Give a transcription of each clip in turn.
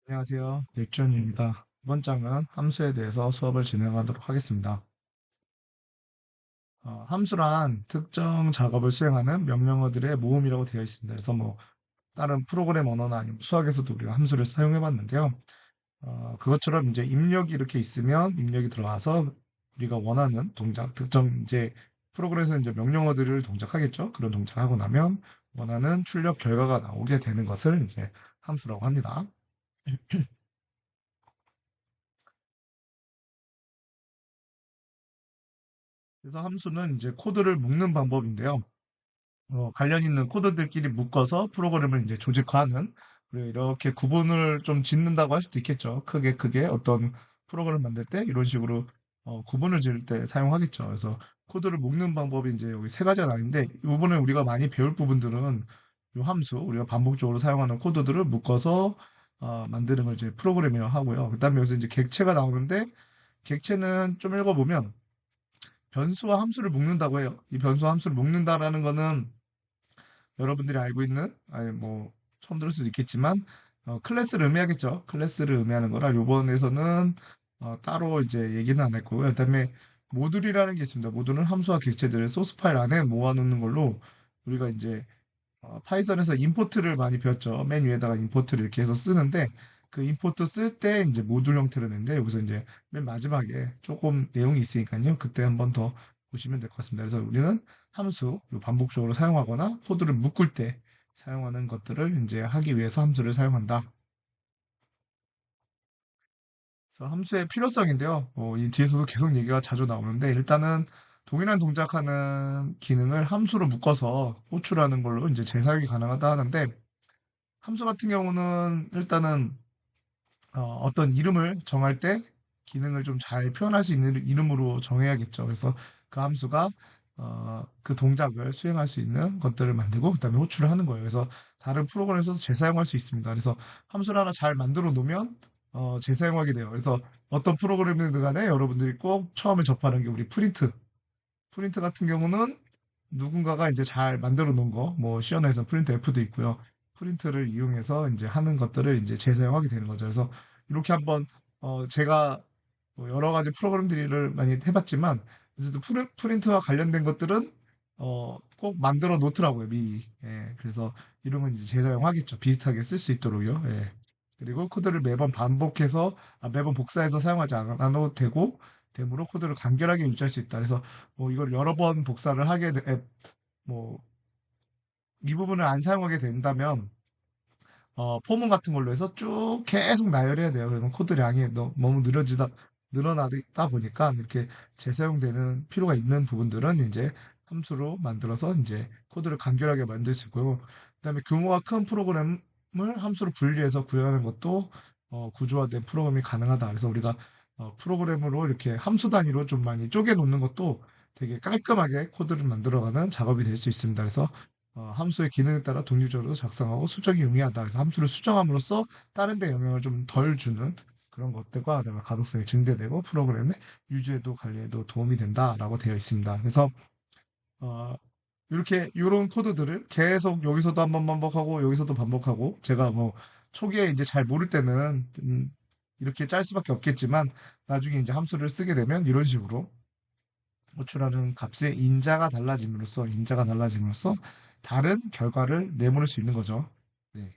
안녕하세요. 백준입니다. 이번 장은 함수에 대해서 수업을 진행하도록 하겠습니다. 함수란 특정 작업을 수행하는 명령어들의 모음이라고 되어 있습니다. 그래서 뭐 다른 프로그램 언어나 아니면 수학에서도 우리가 함수를 사용해 봤는데요. 그것처럼 이제 입력이 이렇게 있으면 입력이 들어와서 우리가 원하는 동작, 특정 이제 프로그램에서 이제 명령어들을 동작하겠죠. 그런 동작하고 나면 원하는 출력 결과가 나오게 되는 것을 이제 함수라고 합니다. 그래서 함수는 이제 코드를 묶는 방법인데요. 관련 있는 코드들끼리 묶어서 프로그램을 이제 조직화하는, 그리고 이렇게 구분을 좀 짓는다고 할 수도 있겠죠. 크게 어떤 프로그램을 만들 때 이런 식으로 구분을 지을 때 사용하겠죠. 그래서 코드를 묶는 방법이 이제 여기 세 가지가 나는데, 이번에 우리가 많이 배울 부분들은 이 함수, 우리가 반복적으로 사용하는 코드들을 묶어서 만드는 걸 이제 프로그램이라고 하고요. 그다음에 여기서 이제 객체가 나오는데, 객체는 좀 읽어보면 변수와 함수를 묶는다고 해요. 이 변수와 함수를 묶는다라는 거는 여러분들이 알고 있는, 아니 뭐 처음 들을 수도 있겠지만 클래스를 의미하겠죠. 클래스를 의미하는 거라 요번에서는 따로 이제 얘기는 안 할 거고요. 그다음에 모듈이라는 게 있습니다. 모듈은 함수와 객체들을 소스 파일 안에 모아놓는 걸로 우리가 이제 파이썬에서 임포트를 많이 배웠죠. 맨 위에다가 임포트를 이렇게 해서 쓰는데, 그 임포트 쓸 때 이제 모듈 형태로 낸데, 여기서 이제 맨 마지막에 조금 내용이 있으니까요. 그때 한번 더 보시면 될 것 같습니다. 그래서 우리는 함수, 반복적으로 사용하거나 코드를 묶을 때 사용하는 것들을 이제 하기 위해서 함수를 사용한다. 그래서 함수의 필요성인데요. 이 뒤에서도 계속 얘기가 자주 나오는데, 일단은 동일한 동작하는 기능을 함수로 묶어서 호출하는 걸로 이제 재사용이 가능하다 하는데, 함수 같은 경우는 일단은 떤 이름을 정할 때 기능을 좀 잘 표현할 수 있는 이름으로 정해야겠죠. 그래서 그 함수가 그 동작을 수행할 수 있는 것들을 만들고 그다음에 호출을 하는 거예요. 그래서 다른 프로그램에서도 재사용할 수 있습니다. 그래서 함수를 하나 잘 만들어 놓으면 재사용하게 돼요. 그래서 어떤 프로그램이든 간에 여러분들이 꼭 처음에 접하는 게 우리 프린트 같은 경우는 누군가가 이제 잘 만들어 놓은 거, 뭐 시연에서 프린트 F도 있고요. 프린트를 이용해서 이제 하는 것들을 이제 재사용하게 되는 거죠. 그래서 이렇게 한번 제가 뭐 여러 가지 프로그램들을 많이 해봤지만, 어쨌든 프린트와 관련된 것들은 꼭 만들어 놓더라고요, 미리. 예, 그래서 이런 건 이제 재사용하겠죠. 비슷하게 쓸 수 있도록요. 예. 그리고 코드를 매번 반복해서, 매번 복사해서 사용하지 않아도 되므로 코드를 간결하게 유지할 수 있다. 그래서 뭐 이걸 여러 번 복사를 뭐, 이 부분을 안 사용하게 된다면, 포문 같은 걸로 해서 쭉 계속 나열해야 돼요. 그러면 코드량이 너무 늘어나다 보니까 이렇게 재사용되는 필요가 있는 부분들은 이제 함수로 만들어서 이제 코드를 간결하게 만들 수 있고요. 그다음에 규모가 큰 프로그램을 함수로 분리해서 구현하는 것도 구조화된 프로그램이 가능하다. 그래서 우리가 프로그램으로 이렇게 함수 단위로 좀 많이 쪼개 놓는 것도 되게 깔끔하게 코드를 만들어가는 작업이 될 수 있습니다. 그래서 함수의 기능에 따라 독립적으로 작성하고 수정이 용이하다. 그래서 함수를 수정함으로써 다른 데 영향을 좀 덜 주는 그런 것들과 그다음에 가독성이 증대되고 프로그램의 유지에도 관리에도 도움이 된다라고 되어 있습니다. 그래서 어, 이렇게 이런 코드들을 계속 여기서도 한번 반복하고 여기서도 반복하고, 제가 뭐 초기에 이제 잘 모를 때는 이렇게 짤 수밖에 없겠지만, 나중에 이제 함수를 쓰게 되면 이런 식으로 호출하는 값의 인자가 달라짐으로써 다른 결과를 내보낼 수 있는 거죠. 네.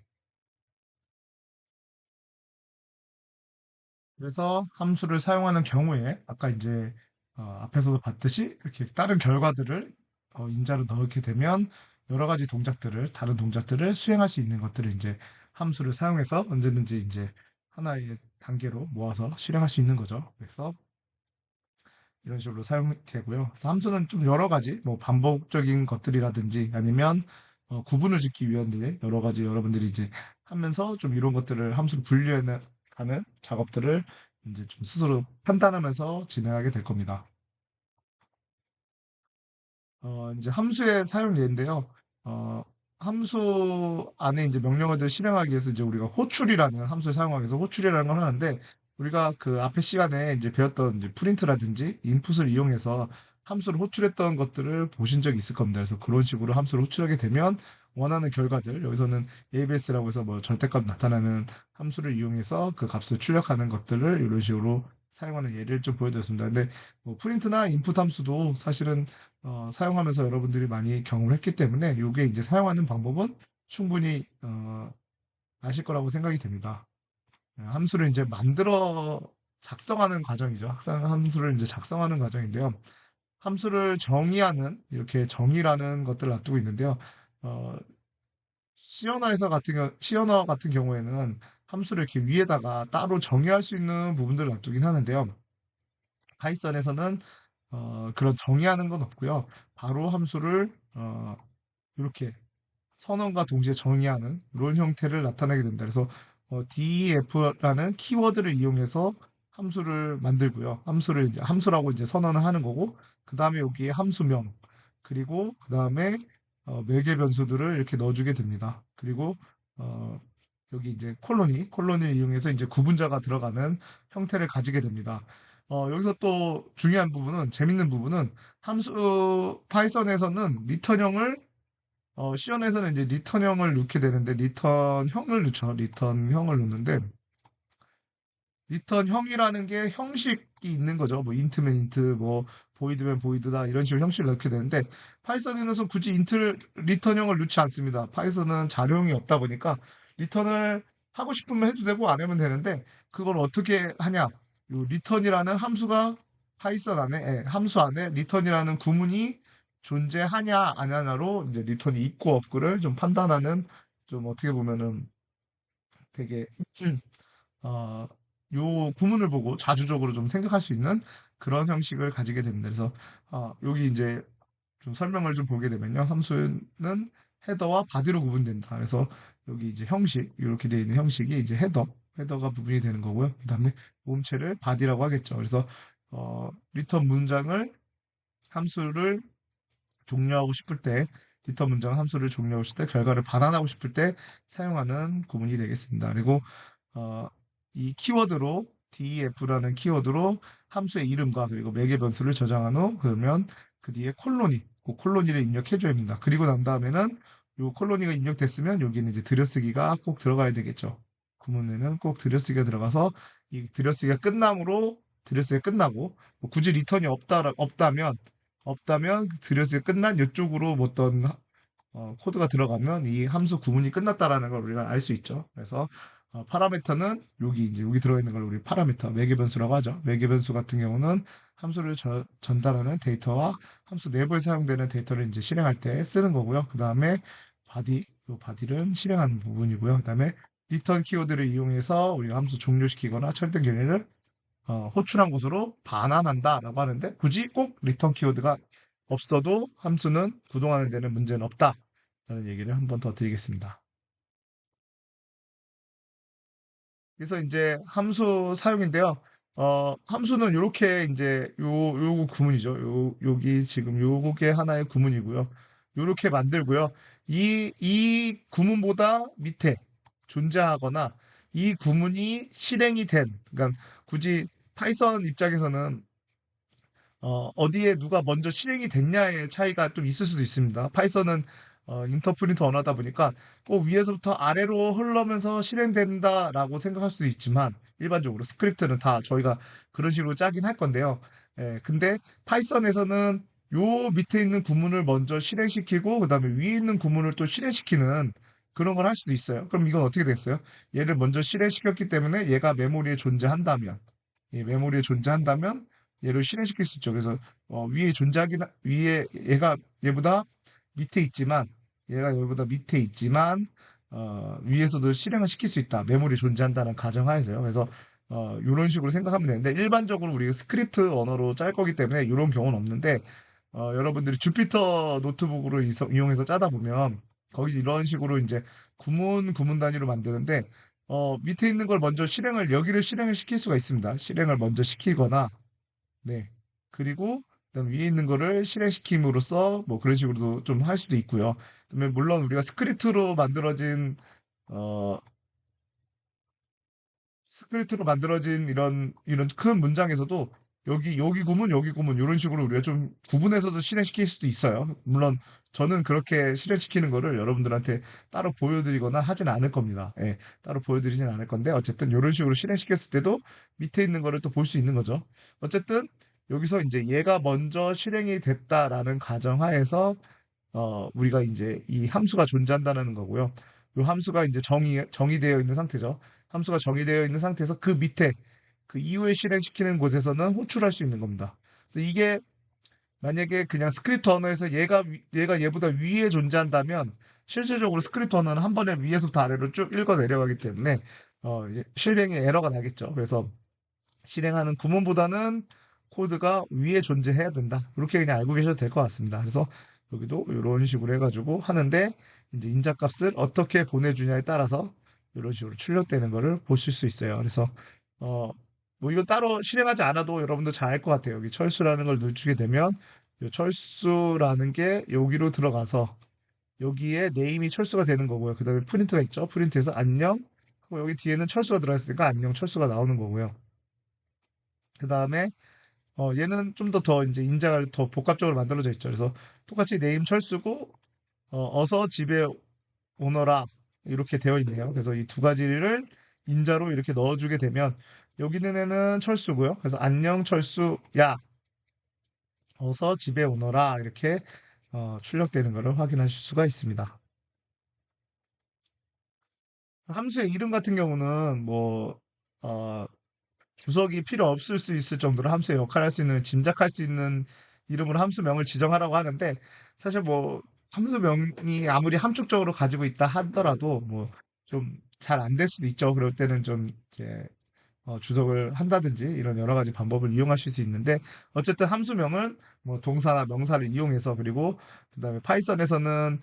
그래서 함수를 사용하는 경우에 아까 이제 앞에서도 봤듯이 이렇게 다른 결과들을 인자로 넣게 되면 여러 가지 다른 동작들을 수행할 수 있는 것들을 이제 함수를 사용해서 언제든지 이제 하나의 단계로 모아서 실행할 수 있는 거죠. 그래서 이런 식으로 사용되고요. 그래서 함수는 좀 여러 가지, 뭐 반복적인 것들이라든지 아니면 구분을 짓기 위한 여러 가지 여러분들이 이제 하면서 좀 이런 것들을 함수로 분류해가는 작업들을 이제 좀 스스로 판단하면서 진행하게 될 겁니다. 이제 함수의 사용 예인데요. 어, 함수 안에 이제 명령어들을 실행하기 위해서 이제 우리가 호출이라는 함수를 사용하기 위해서 호출이라는 걸 하는데, 우리가 그 앞에 시간에 이제 배웠던 이제 프린트라든지 인풋을 이용해서 함수를 호출했던 것들을 보신 적이 있을 겁니다. 그래서 그런 식으로 함수를 호출하게 되면 원하는 결과들, 여기서는 ABS라고 해서 뭐 절대값 나타나는 함수를 이용해서 그 값을 출력하는 것들을 이런 식으로 사용하는 예를 좀 보여드렸습니다. 근데 뭐 프린트나 인풋 함수도 사실은 사용하면서 여러분들이 많이 경험을 했기 때문에 이게 이제 사용하는 방법은 충분히 아실 거라고 생각이 됩니다. 함수를 이제 만들어 작성하는 과정이죠. 함수를 이제 작성하는 과정인데요. 함수를 정의하는 이렇게 정의라는 것들을 놔두고 있는데요. 어, 시언어 같은 경우에는 함수를 이렇게 위에다가 따로 정의할 수 있는 부분들을 놔두긴 하는데요. 파이썬에서는 그런 정의하는 건 없고요. 바로 함수를 이렇게 선언과 동시에 정의하는 이런 형태를 나타내게 됩니다. 그래서 def라는 키워드를 이용해서 함수를 만들고요. 함수를 이제 함수라고 이제 선언을 하는 거고, 그 다음에 여기에 함수명, 그리고 그 다음에 매개 변수들을 이렇게 넣어주게 됩니다. 그리고 어, 여기 이제 콜론을 이용해서 이제 구분자가 들어가는 형태를 가지게 됩니다. 여기서 또 중요한 부분은, 재밌는 부분은 파이썬에서는 리턴형을 시연에서는 이제 리턴형을 넣게 되는데, 리턴형을 넣죠. 리턴형을 넣는데, 리턴형이라는 게 형식이 있는 거죠. 뭐, 인트면 인트, 뭐, 보이드면 보이드다, 이런 식으로 형식을 넣게 되는데, 파이썬에서 굳이 리턴형을 넣지 않습니다. 파이썬은 자료형이 없다 보니까, 리턴을 하고 싶으면 해도 되고, 안 하면 되는데, 그걸 어떻게 하냐. 요 리턴이라는 함수 안에 리턴이라는 구문이 존재하냐, 안 하냐로 이제 리턴이 있고 없고를 좀 판단하는, 좀 어떻게 보면은 되게, 어, 요 구문을 보고 자주적으로 좀 생각할 수 있는 그런 형식을 가지게 됩니다. 그래서, 여기 이제 좀 설명을 좀 보게 되면요. 함수는 헤더와 바디로 구분된다. 그래서 여기 이제 형식, 이렇게 되어 있는 형식이 이제 헤더가 부분이 되는 거고요. 그 다음에 모음체를 바디라고 하겠죠. 그래서, 리턴 문장을 함수를 종료하고 싶을 때, 리턴 문장 함수를 종료하고 싶을 때, 결과를 반환하고 싶을 때 사용하는 구문이 되겠습니다. 그리고 어, 이 키워드로 def라는 키워드로 함수의 이름과 그리고 매개 변수를 저장한 후, 그러면 그 뒤에 그 콜로니를 입력해줘야 합니다. 그리고 난 다음에는 요 콜로니가 입력됐으면 여기는 이제 들여쓰기가 꼭 들어가야 되겠죠. 구문에는 꼭 들여쓰기가 들어가서 이 들여쓰기가 끝나고 뭐 굳이 리턴이 없다면 들여쓰기 끝난 이쪽으로 뭐 어떤 코드가 들어가면 이 함수 구문이 끝났다라는 걸 우리가 알 수 있죠. 그래서 파라미터는 여기 들어있는 걸 우리 파라미터, 매개 변수라고 하죠. 매개 변수 같은 경우는 함수를 전달하는 데이터와 함수 내부에 사용되는 데이터를 이제 실행할 때 쓰는 거고요. 그 다음에 이 바디는 실행하는 부분이고요. 그 다음에 리턴 키워드를 이용해서 우리가 함수 종료시키거나 처리된 결과를 호출한 곳으로 반환한다라고 하는데, 굳이 꼭 리턴 키워드가 없어도 함수는 구동하는 데는 문제는 없다라는 얘기를 한번 더 드리겠습니다. 그래서 이제 함수 사용인데요. 함수는 이렇게 이제 요 구문이죠. 여기 지금 요게 하나의 구문이고요. 요렇게 만들고요. 이 구문보다 밑에 존재하거나 이 구문이 실행이 그러니까 굳이 파이썬 입장에서는 어디에 누가 먼저 실행이 됐냐의 차이가 좀 있을 수도 있습니다. 파이썬은 인터프린터 언어다 보니까 꼭 위에서부터 아래로 흘러면서 실행된다라고 생각할 수도 있지만, 일반적으로 스크립트는 다 저희가 그런 식으로 짜긴 할 건데요. 근데 파이썬에서는 요 밑에 있는 구문을 먼저 실행시키고 그다음에 위에 있는 구문을 또 실행시키는 그런 걸 할 수도 있어요. 그럼 이건 어떻게 됐어요? 얘를 먼저 실행시켰기 때문에 얘가 메모리에 존재한다면 얘를 실행시킬 수 있죠. 그래서 얘가 얘보다 밑에 있지만 위에서도 실행을 시킬 수 있다. 메모리 존재한다는 가정하에서요. 그래서 이런 식으로 생각하면 되는데, 일반적으로 우리가 스크립트 언어로 짤 거기 때문에 이런 경우는 없는데, 여러분들이 주피터 노트북으로 이용해서 짜다 보면 거기 이런 식으로 이제 구문 단위로 만드는데, 밑에 있는 걸 먼저 여기를 실행을 시킬 수가 있습니다. 실행을 먼저 시키거나, 네. 그리고 그다음 위에 있는 거를 실행시킴으로써 뭐 그런 식으로도 좀 할 수도 있고요. 그다음에 물론 우리가 어, 스크립트로 만들어진 이런 큰 문장에서도 여기 구문, 이런 식으로 우리가 좀 구분해서도 실행시킬 수도 있어요. 물론 저는 그렇게 실행시키는 거를 여러분들한테 따로 보여드리거나 하진 않을 겁니다. 예, 따로 보여드리진 않을 건데, 어쨌든 이런 식으로 실행시켰을 때도 밑에 있는 거를 또 볼 수 있는 거죠. 어쨌든 여기서 이제 얘가 먼저 실행이 됐다라는 가정하에서 우리가 이제 이 함수가 존재한다는 거고요. 이 함수가 이제 정의되어 있는 상태죠. 함수가 정의되어 있는 상태에서 그 밑에 그 이후에 실행시키는 곳에서는 호출할 수 있는 겁니다. 그래서 이게 만약에 그냥 스크립트 언어에서 얘가 얘보다 위에 존재한다면 실질적으로 스크립트 언어는 한 번에 위에서부터 아래로 쭉 읽어 내려가기 때문에 실행에 에러가 나겠죠. 그래서 실행하는 구문보다는 코드가 위에 존재해야 된다. 이렇게 그냥 알고 계셔도 될 것 같습니다. 그래서 여기도 이런 식으로 해가지고 하는데 이제 인자값을 어떻게 보내주냐에 따라서 이런 식으로 출력되는 거를 보실 수 있어요. 그래서 어, 뭐 이건 따로 실행하지 않아도 여러분도 잘 알 것 같아요. 여기 철수라는 걸 누르게 되면 이 철수라는 게 여기로 들어가서 여기에 네임이 철수가 되는 거고요. 그 다음에 프린트가 있죠. 프린트에서 안녕 하고 여기 뒤에는 철수가 들어있으니까 안녕 철수가 나오는 거고요. 그 다음에 얘는 좀 더 이제 인자가 더 복합적으로 만들어져 있죠. 그래서 똑같이 네임 철수고 어서 집에 오너라 이렇게 되어 있네요. 그래서 이 두 가지를 인자로 이렇게 넣어주게 되면 여기 있는 애는 철수고요. 그래서 안녕 철수야 어서 집에 오너라 이렇게 출력되는 것을 확인하실 수가 있습니다. 함수의 이름 같은 경우는 뭐 어, 주석이 필요 없을 수 있을 정도로 함수의 역할을 할 수 있는 짐작할 수 있는 이름으로 함수명을 지정하라고 하는데 사실 뭐 함수명이 아무리 함축적으로 가지고 있다 하더라도 뭐 좀 잘 안 될 수도 있죠. 그럴 때는 좀 이제 주석을 한다든지 이런 여러 가지 방법을 이용하실 수 있는데 어쨌든 함수명은 뭐 동사나 명사를 이용해서 그리고 그다음에 파이썬에서는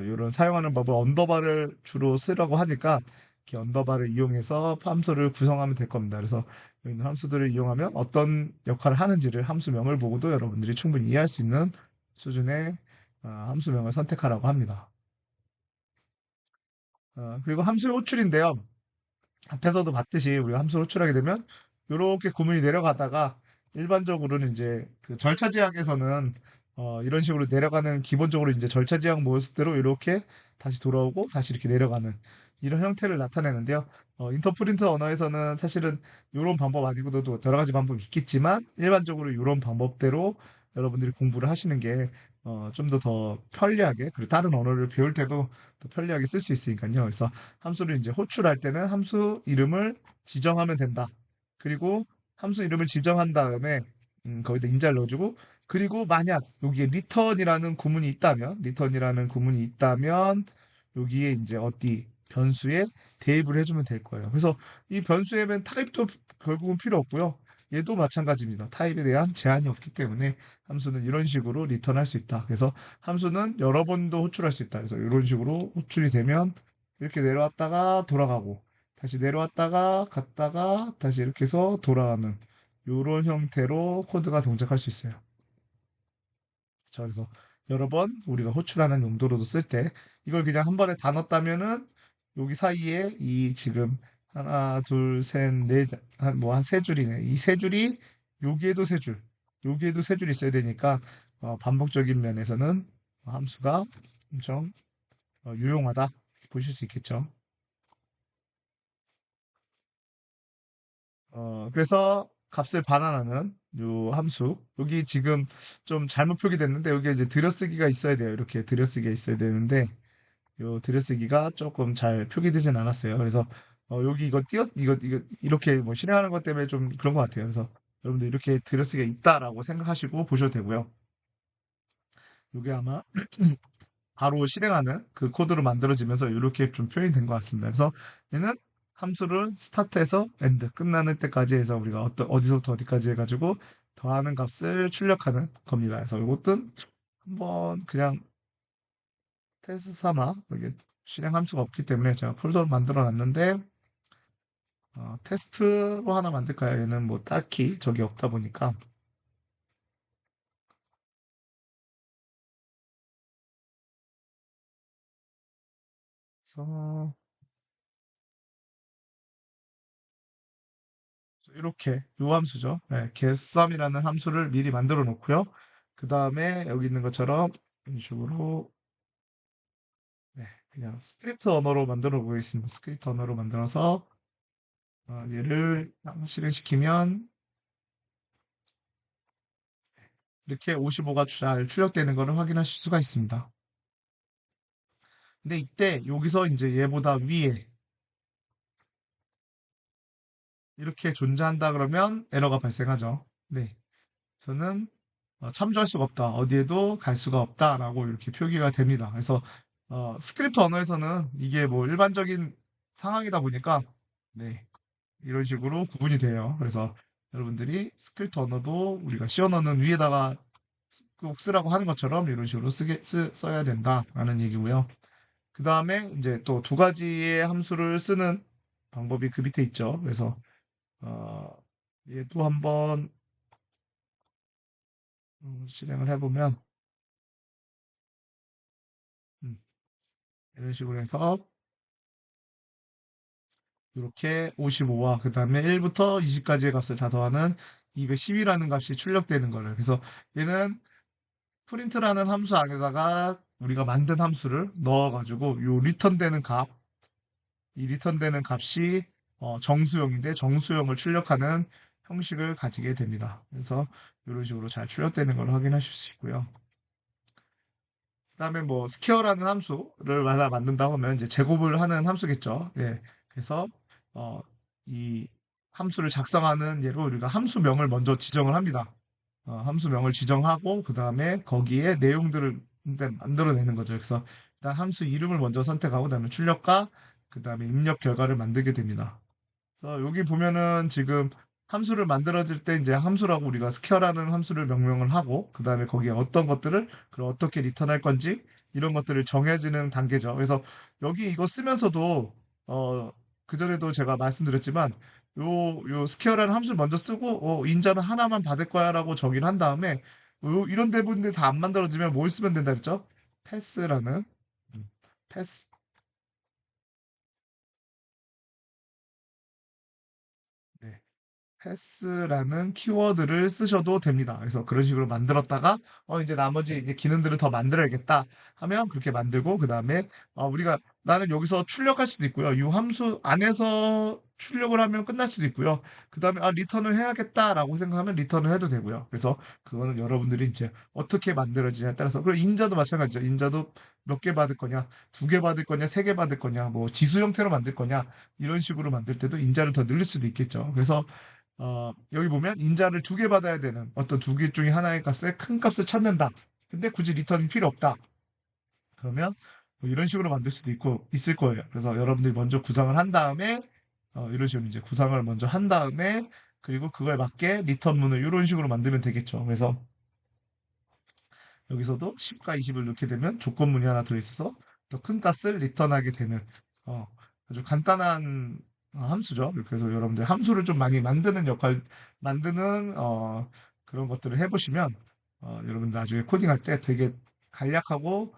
이런 사용하는 법을 언더바를 주로 쓰려고 하니까 이렇게 언더바를 이용해서 함수를 구성하면 될 겁니다. 그래서 여기 있는 함수들을 이용하면 어떤 역할을 하는지를 함수명을 보고도 여러분들이 충분히 이해할 수 있는 수준의 함수명을 선택하라고 합니다. 그리고 함수의 호출인데요. 앞에서도 봤듯이 우리가 함수를 호출하게 되면 이렇게 구문이 내려가다가 일반적으로는 이제 그 절차 지향에서는 이런 식으로 내려가는 기본적으로 이제 절차 지향 모습대로 이렇게 다시 돌아오고 다시 이렇게 내려가는 이런 형태를 나타내는데요. 인터프린트 언어에서는 사실은 이런 방법 아니고도 또 여러 가지 방법이 있겠지만 일반적으로 이런 방법대로 여러분들이 공부를 하시는 게 좀 더 편리하게 그리고 다른 언어를 배울 때도 더 편리하게 쓸 수 있으니까요. 그래서 함수를 이제 호출할 때는 함수 이름을 지정하면 된다. 그리고 함수 이름을 지정한 다음에 거기다 인자를 넣어주고 그리고 만약 여기에 리턴이라는 구문이 있다면 여기에 이제 어디 변수에 대입을 해주면 될 거예요. 그래서 이 변수에는 타입도 결국은 필요 없고요. 얘도 마찬가지입니다. 타입에 대한 제한이 없기 때문에 함수는 이런 식으로 리턴할 수 있다. 그래서 함수는 여러 번도 호출할 수 있다. 그래서 이런 식으로 호출이 되면 이렇게 내려왔다가 돌아가고 다시 내려왔다가 갔다가 다시 이렇게 해서 돌아가는 이런 형태로 코드가 동작할 수 있어요. 자, 그래서 여러 번 우리가 호출하는 용도로도 쓸 때 이걸 그냥 한 번에 다 넣었다면은 여기 사이에 이 지금 하나, 둘, 셋, 넷, 뭐 한 세 줄이네. 이 세 줄이 여기에도 세 줄, 여기에도 세 줄 있어야 되니까 반복적인 면에서는 함수가 엄청 유용하다 보실 수 있겠죠. 그래서 값을 반환하는 요 함수. 여기 지금 좀 잘못 표기됐는데 여기 이제 들여쓰기가 있어야 돼요. 이렇게 들여쓰기가 있어야 되는데 요 들여쓰기가 조금 잘 표기되진 않았어요. 그래서 여기 이거 이렇게 뭐 실행하는 것 때문에 좀 그런 것 같아요. 그래서 여러분들 이렇게 들여쓰기가 있다라고 생각하시고 보셔도 되고요. 이게 아마 바로 실행하는 그 코드로 만들어지면서 이렇게 좀 표현이 된 것 같습니다. 그래서 얘는 함수를 스타트에서 엔드 끝나는 때까지 해서 우리가 어디서부터 어디까지 해가지고 더하는 값을 출력하는 겁니다. 그래서 이것도 한번 그냥 테스트 삼아 이게 실행 함수가 없기 때문에 제가 폴더를 만들어 놨는데 테스트로 하나 만들까요? 얘는 뭐 딱히 적이 없다 보니까 그래서 이렇게 요 함수죠. 네, getSum이라는 함수를 미리 만들어 놓고요. 그 다음에 여기 있는 것처럼 이런 식으로 네, 그냥 스크립트 언어로 만들어 보겠습니다. 스크립트 언어로 만들어서 얘를 실행시키면 이렇게 55가 잘 출력되는 것을 확인하실 수가 있습니다. 근데 이때 여기서 이제 얘보다 위에 이렇게 존재한다 그러면 에러가 발생하죠. 네. 저는 참조할 수가 없다. 어디에도 갈 수가 없다라고 이렇게 표기가 됩니다. 그래서 스크립트 언어에서는 이게 뭐 일반적인 상황이다 보니까 네, 이런 식으로 구분이 돼요. 그래서 여러분들이 스크립트 언어도 우리가 C 언어는 위에다가 꼭 쓰라고 하는 것처럼 이런 식으로 써야 된다라는 얘기고요. 그 다음에 이제 또 두 가지의 함수를 쓰는 방법이 그 밑에 있죠. 그래서 어, 얘도 한번 실행을 해보면 음, 이런 식으로 해서 이렇게 55와 그 다음에 1부터 20까지의 값을 다 더하는 210이라는 값이 출력되는 거를. 그래서 얘는 프린트라는 함수 안에다가 우리가 만든 함수를 넣어가지고 이 리턴되는 값, 이 리턴되는 값이 정수형인데 정수형을 출력하는 형식을 가지게 됩니다. 그래서 이런 식으로 잘 출력되는 걸 확인하실 수 있고요. 그다음에 뭐 스퀘어라는 함수를 하나 만든다고 하면 이제 제곱을 하는 함수겠죠. 예. 그래서 어, 이 함수를 작성하는 예로 우리가 함수명을 먼저 지정을 합니다. 함수명을 지정하고 그다음에 거기에 내용들을 이제 만들어내는 거죠. 그래서 일단 함수 이름을 먼저 선택하고 그다음에 출력과 그다음에 입력 결과를 만들게 됩니다. 그래서 여기 보면은 지금 함수를 만들어질 때 이제 함수라고 우리가 스퀘어라는 함수를 명명을 하고 그다음에 거기에 어떤 것들을 그리고 어떻게 리턴할 건지 이런 것들을 정해지는 단계죠. 그래서 여기 이거 쓰면서도 어 그전에도 제가 말씀드렸지만 요 스퀘어라는 함수를 먼저 쓰고 인자는 하나만 받을 거야라고 정의를 한 다음에 이런 대부분들 다 안 만들어지면 뭘 쓰면 된다 그랬죠? 패스라는 패스 네. 패스라는 키워드를 쓰셔도 됩니다. 그래서 그런 식으로 만들었다가 이제 나머지 이제 기능들을 더 만들어야겠다 하면 그렇게 만들고 그다음에 우리가 나는 여기서 출력할 수도 있고요. 이 함수 안에서 출력을 하면 끝날 수도 있고요. 그다음에 리턴을 해야겠다라고 생각하면 리턴을 해도 되고요. 그래서 그거는 여러분들이 이제 어떻게 만들어지냐에 따라서 그리고 인자도 마찬가지죠. 인자도 몇 개 받을 거냐, 두 개 받을 거냐, 세 개 받을 거냐, 뭐 지수 형태로 만들 거냐 이런 식으로 만들 때도 인자를 더 늘릴 수도 있겠죠. 그래서 여기 보면 인자를 두 개 받아야 되는 어떤 두 개 중에 하나의 값에 큰 값을 찾는다. 근데 굳이 리턴이 필요 없다. 그러면 뭐 이런 식으로 만들 수도 있고 있을 거예요. 그래서 여러분들이 먼저 구상을 한 다음에 이런 식으로 이제 구상을 먼저 한 다음에 그리고 그거에 맞게 리턴문을 이런 식으로 만들면 되겠죠. 그래서 여기서도 10과 20을 넣게 되면 조건문이 하나 들어있어서 더 큰 값을 리턴하게 되는 어, 아주 간단한 함수죠. 그래서 여러분들 함수를 좀 많이 만드는 만드는 그런 것들을 해보시면 여러분들 나중에 코딩할 때 되게 간략하고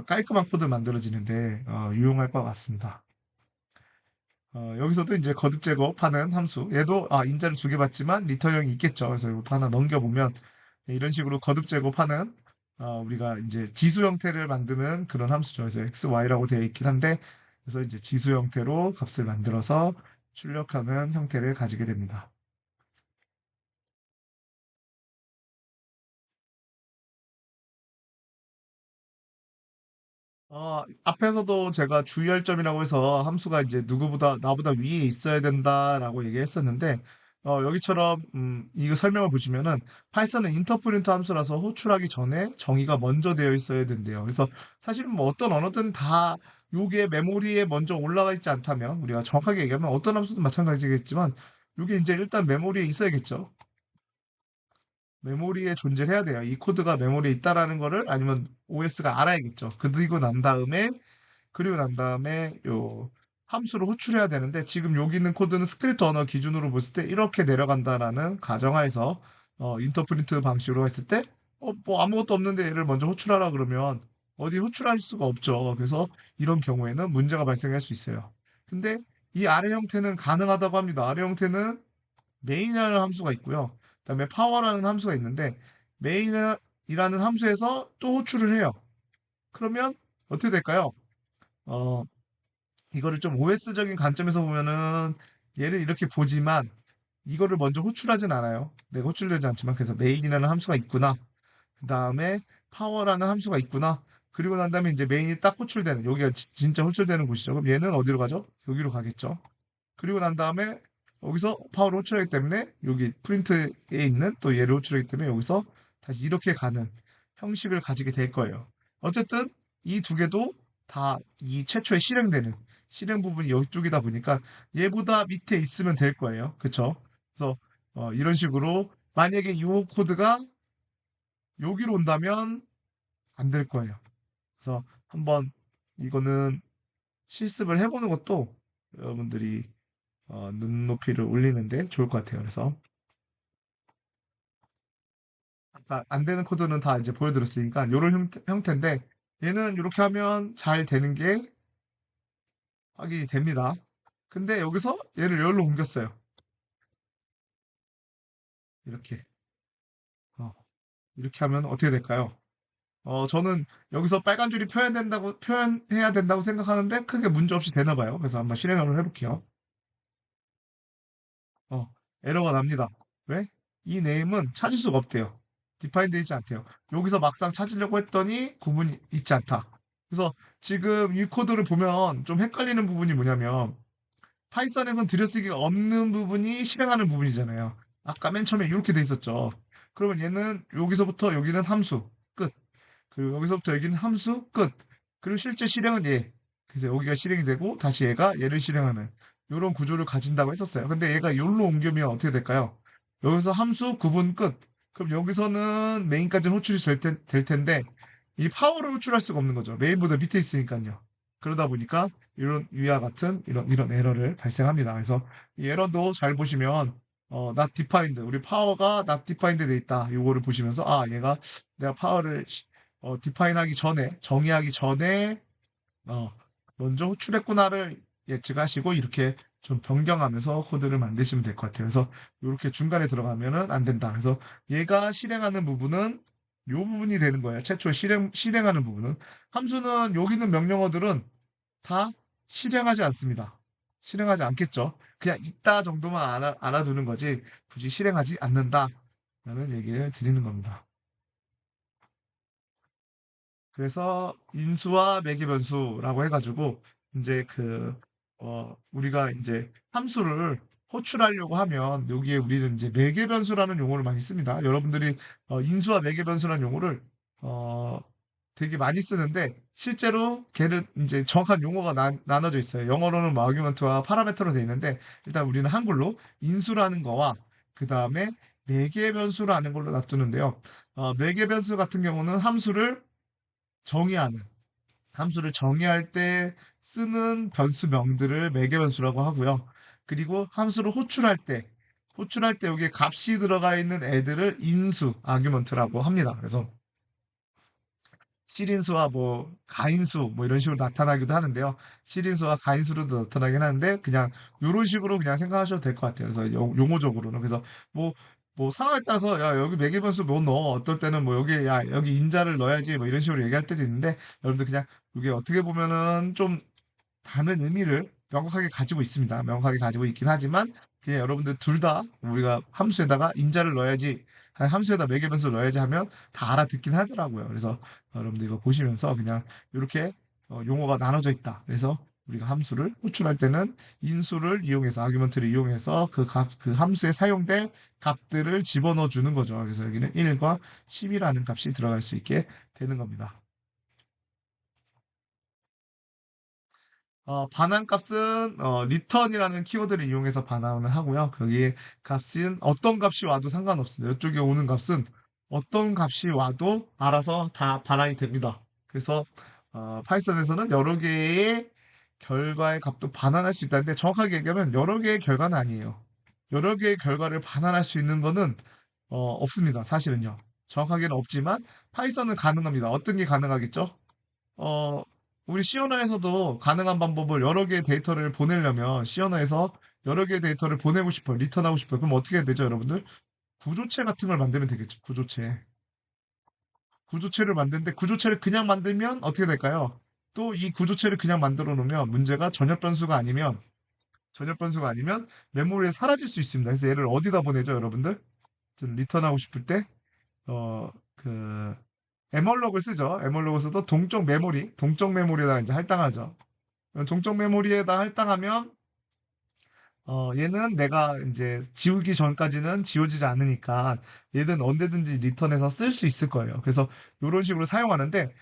깔끔한 코드 만들어지는데 유용할 것 같습니다. 여기서도 이제 거듭 제곱하는 함수. 얘도 인자를 두 개 받지만 리턴형이 있겠죠. 그래서 이것도 하나 넘겨보면 네, 이런 식으로 거듭 제곱하는 우리가 이제 지수 형태를 만드는 그런 함수죠. 그래서 x, y라고 되어 있긴 한데 그래서 이제 지수 형태로 값을 만들어서 출력하는 형태를 가지게 됩니다. 앞에서도 제가 주의할 점이라고 해서 함수가 이제 나보다 위에 있어야 된다라고 얘기했었는데, 여기처럼, 이거 설명을 보시면은, 파이썬은 인터프린트 함수라서 호출하기 전에 정의가 먼저 되어 있어야 된대요. 그래서 사실은 뭐 어떤 언어든 다 요게 메모리에 먼저 올라가 있지 않다면, 우리가 정확하게 얘기하면 어떤 함수도 마찬가지겠지만, 요게 이제 일단 메모리에 있어야겠죠. 메모리에 존재를 해야 돼요. 이 코드가 메모리에 있다라는 거를 아니면 OS가 알아야겠죠. 그리고 난 다음에 요 함수를 호출해야 되는데 지금 여기 있는 코드는 스크립트 언어 기준으로 봤을 때 이렇게 내려간다라는 가정하에서 인터프린트 방식으로 했을 때 뭐 아무것도 없는데 얘를 먼저 호출하라 그러면 어디 호출할 수가 없죠. 그래서 이런 경우에는 문제가 발생할 수 있어요. 근데 이 아래 형태는 가능하다고 합니다. 아래 형태는 메인이라는 함수가 있고요. 그다음에 파워라는 함수가 있는데 메인이라는 함수에서 또 호출을 해요. 그러면 어떻게 될까요? 어, 이거를 좀 OS적인 관점에서 보면은 얘를 이렇게 보지만 이거를 먼저 호출하진 않아요. 내가 호출되지 않지만 그래서 메인이라는 함수가 있구나. 그 다음에 파워라는 함수가 있구나. 그리고 난 다음에 이제 메인이 딱 호출되는 여기가 진짜 호출되는 곳이죠. 그럼 얘는 어디로 가죠? 여기로 가겠죠. 그리고 난 다음에 여기서 파워를 호출하기 때문에 여기 프린트에 있는 또 얘를 호출하기 때문에 여기서 다시 이렇게 가는 형식을 가지게 될 거예요. 어쨌든 이 두 개도 다 이 최초에 실행되는 실행 부분이 이쪽이다 보니까 얘보다 밑에 있으면 될 거예요. 그쵸? 그래서 이런 식으로 만약에 이 코드가 여기로 온다면 안 될 거예요. 그래서 한번 이거는 실습을 해보는 것도 여러분들이 눈높이를 올리는데 좋을 것 같아요. 그래서 아까 안 되는 코드는 다 이제 보여드렸으니까 이런 형태인데 얘는 이렇게 하면 잘 되는 게 확인이 됩니다. 근데 여기서 얘를 여기로 옮겼어요. 이렇게 어, 이렇게 하면 어떻게 될까요? 저는 여기서 빨간 줄이 표현해야 된다고 생각하는데 크게 문제 없이 되나 봐요. 그래서 한번 실행을 해볼게요. 어, 에러가 납니다. 왜? 이 네임은 찾을 수가 없대요. 디파인 되어 있지 않대요. 여기서 막상 찾으려고 했더니 구분이 있지 않다. 그래서 지금 이 코드를 보면 좀 헷갈리는 부분이 뭐냐면 파이썬에선 들여쓰기가 없는 부분이 실행하는 부분이잖아요. 아까 맨 처음에 이렇게 돼 있었죠. 그러면 얘는 여기서부터 여기는 함수 끝. 그리고 여기서부터 여기는 함수 끝. 그리고 실제 실행은 얘. 그래서 여기가 실행이 되고 다시 얘가 얘를 실행하는 이런 구조를 가진다고 했었어요. 근데 얘가 여기로 옮기면 어떻게 될까요? 여기서 함수 구분 끝. 그럼 여기서는 메인까지는 호출이 될 텐데 이 파워를 호출할 수가 없는 거죠. 메인보다 밑에 있으니까요. 그러다 보니까 이런 위와 같은 이런 에러를 발생합니다. 그래서 이 에러도 잘 보시면 not defined 우리 파워가 not defined 돼 있다. 요거를 보시면서 아 얘가 내가 파워를 디파인하기 전에 정의하기 전에 어, 먼저 호출했구나를 예측하시고 이렇게 좀 변경하면서 코드를 만드시면 될 것 같아요. 그래서 이렇게 중간에 들어가면은 안 된다. 그래서 얘가 실행하는 부분은 요 부분이 되는 거예요. 최초에 실행하는 부분은 함수는 여기 있는 명령어들은 다 실행하지 않습니다. 실행하지 않겠죠. 그냥 있다 정도만 알아두는 거지 굳이 실행하지 않는다라는 얘기를 드리는 겁니다. 그래서 인수와 매개변수라고 해가지고 이제 우리가 이제 함수를 호출하려고 하면 여기에 우리는 이제 매개변수라는 용어를 많이 씁니다. 여러분들이 인수와 매개변수라는 용어를 어, 되게 많이 쓰는데 실제로 걔는 이제 정확한 용어가 나눠져 있어요. 영어로는 뭐 아규먼트와 파라메터로 되어 있는데 일단 우리는 한글로 인수라는 거와 그 다음에 매개변수라는 걸로 놔두는데요. 매개변수 같은 경우는 정의하는 함수를 정의할 때 쓰는 변수명들을 매개변수라고 하고요. 그리고 함수를 호출할 때 여기에 값이 들어가 있는 애들을 인수, 아규먼트라고 합니다. 그래서 실인수와 뭐 가인수 뭐 이런 식으로 나타나기도 하는데요. 실인수와 가인수로도 나타나긴 하는데 그냥 이런 식으로 그냥 생각하셔도 될 것 같아요. 그래서 용어적으로는 그래서 뭐 상황에 따라서 야 여기 매개변수 뭐 넣어 어떨 때는 뭐 여기 야 여기 인자를 넣어야지 뭐 이런 식으로 얘기할 때도 있는데 여러분들 그냥 이게 어떻게 보면은 좀 다른 의미를 명확하게 가지고 있습니다. 명확하게 가지고 있긴 하지만 그냥 여러분들 둘 다 우리가 함수에다가 인자를 넣어야지 아니, 함수에다 매개변수를 넣어야지 하면 다 알아듣긴 하더라고요. 그래서 여러분들 이거 보시면서 그냥 이렇게 용어가 나눠져 있다. 그래서 우리가 함수를 호출할 때는 인수를 이용해서 아규먼트를 이용해서 그 함수에 사용될 값들을 집어넣어 주는 거죠. 그래서 여기는 1과 10이라는 값이 들어갈 수 있게 되는 겁니다. 반환값은 return이라는 키워드를 이용해서 반환을 하고요. 거기에 값은 어떤 값이 와도 상관없습니다. 이쪽에 오는 값은 어떤 값이 와도 알아서 다 반환이 됩니다. 그래서 파이썬에서는 여러 개의 결과의 값도 반환할 수 있다는데 정확하게 얘기하면 여러 개의 결과는 아니에요. 여러 개의 결과를 반환할 수 있는 거는 없습니다. 사실은요. 정확하게는 없지만 파이썬은 가능합니다. 어떤 게 가능하겠죠? 어, 우리 시어너에서도 가능한 방법을 여러 개의 데이터를 보내려면 시어너에서 여러 개의 데이터를 보내고 싶어요. 리턴하고 싶어요. 그럼 어떻게 해야 되죠, 여러분들? 구조체 같은 걸 만들면 되겠죠. 구조체. 구조체를 만드는데 구조체를 그냥 만들면 어떻게 될까요? 또 이 구조체를 그냥 만들어 놓으면 문제가 전엽 변수가 아니면 메모리에 사라질 수 있습니다. 그래서 얘를 어디다 보내죠, 여러분들? 좀 리턴하고 싶을 때, 그, 에멀록을 쓰죠. 에멀록을 써도 동적 메모리에다 이제 할당하죠. 동적 메모리에다 할당하면, 얘는 내가 이제 지우기 전까지는 지워지지 않으니까 얘는 언제든지 리턴해서 쓸 수 있을 거예요. 그래서 이런 식으로 사용하는데,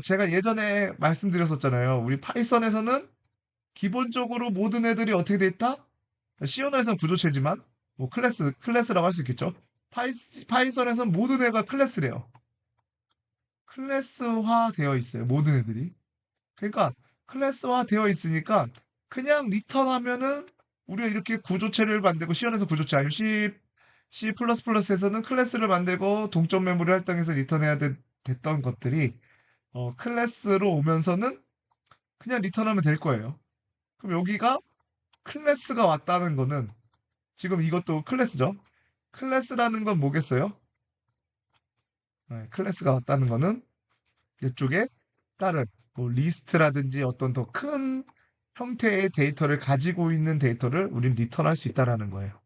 제가 예전에 말씀드렸었잖아요. 우리 파이썬에서는 기본적으로 모든 애들이 어떻게 돼 있다? C언어에서는 구조체지만, 뭐 클래스라고 할 수 있겠죠. 파이썬에서는 모든 애가 클래스래요. 클래스화 되어 있어요. 모든 애들이. 그러니까 클래스화 되어 있으니까 그냥 리턴하면은 우리가 이렇게 구조체를 만들고 C언에서 구조체 아니면 C++에서는 클래스를 만들고 동적 메모리 할당해서 리턴해야 됐던 것들이 클래스로 오면서는 그냥 리턴하면 될 거예요. 그럼 여기가 클래스가 왔다는 거는 지금 이것도 클래스죠. 클래스라는 건 뭐겠어요? 네, 클래스가 왔다는 거는 이쪽에 다른 뭐 리스트라든지 어떤 더 큰 형태의 데이터를 가지고 있는 데이터를 우린 리턴할 수 있다라는 거예요.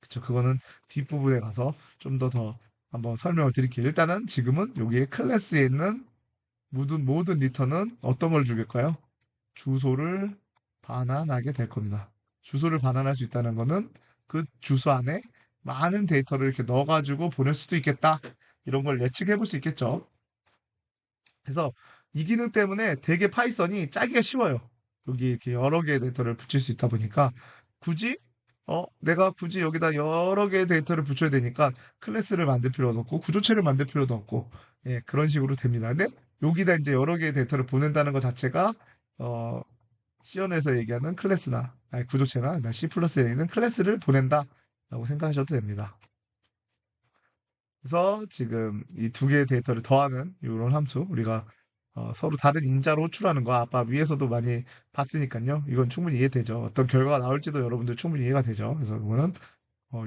그쵸? 그거는 뒷부분에 가서 좀 더 한번 설명을 드릴게요. 일단은 지금은 여기에 클래스에 있는 모든 리턴은 어떤 걸 주길까요? 주소를 반환하게 될 겁니다. 주소를 반환할 수 있다는 거는 그 주소 안에 많은 데이터를 이렇게 넣어가지고 보낼 수도 있겠다. 이런 걸 예측해 볼 수 있겠죠. 그래서 이 기능 때문에 되게 파이썬이 짜기가 쉬워요. 여기 이렇게 여러 개의 데이터를 붙일 수 있다 보니까 굳이 내가 굳이 여기다 여러 개의 데이터를 붙여야 되니까 클래스를 만들 필요도 없고 구조체를 만들 필요도 없고 예, 그런 식으로 됩니다. 근데 여기다 이제 여러 개의 데이터를 보낸다는 것 자체가 어, C언에서 얘기하는 클래스나 아니, 구조체나 C++에 있는 클래스를 보낸다라고 생각하셔도 됩니다. 그래서 지금 이 두 개의 데이터를 더하는 이런 함수 우리가 서로 다른 인자로 호출하는 거 아까 위에서도 많이 봤으니까요. 이건 충분히 이해되죠. 어떤 결과가 나올지도 여러분들 충분히 이해가 되죠. 그래서 이거는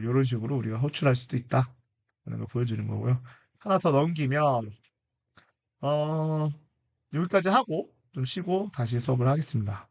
이런 식으로 우리가 호출할 수도 있다라는 걸 보여주는 거고요. 하나 더 넘기면 어, 여기까지 하고 좀 쉬고 다시 수업을 하겠습니다.